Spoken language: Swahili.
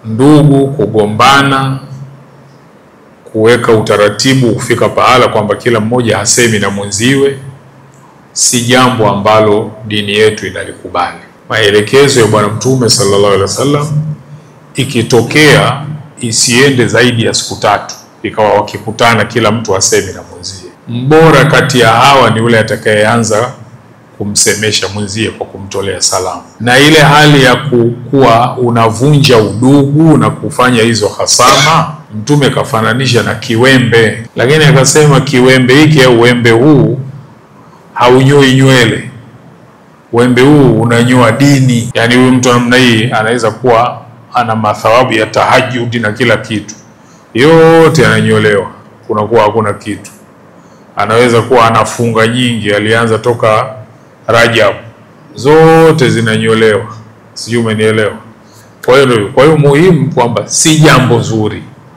ndugu kugombana, kuweka utaratibu kufika pahala kwamba kila mmoja hasemi na mwenziwe, si jambo ambalo dini yetu inalikubali. Maelekezo ya Bwana Mtume sallallahu alaihi wasallam, ikitokea isiende zaidi ya siku 3, ikawa wakikutana kila mtu hasemi na mwenzie, mbora kati ya hawa ni yule atakayeanza kumsemesha mwenzie kwa kumtolea salamu. Na ile hali ya kuwa unavunja udugu na kufanya hizo hasama, Mtume kafananisha na kiwembe, lakini akasema kiwembe hiki au wembe huu haunyoi nywele, wembe huu unanyoa dini. Yani huyu mtu namna hii anaweza kuwa ana mathawabu ya tahajjud na kila kitu, yote ananyolewa, kunakuwa hakuna kitu. Anaweza kuwa anafunga nyingi, alianza toka Rajab, zote zinanyolewa. Sijui umenielewa? Kwa hiyo muhimu kwamba si jambo zuri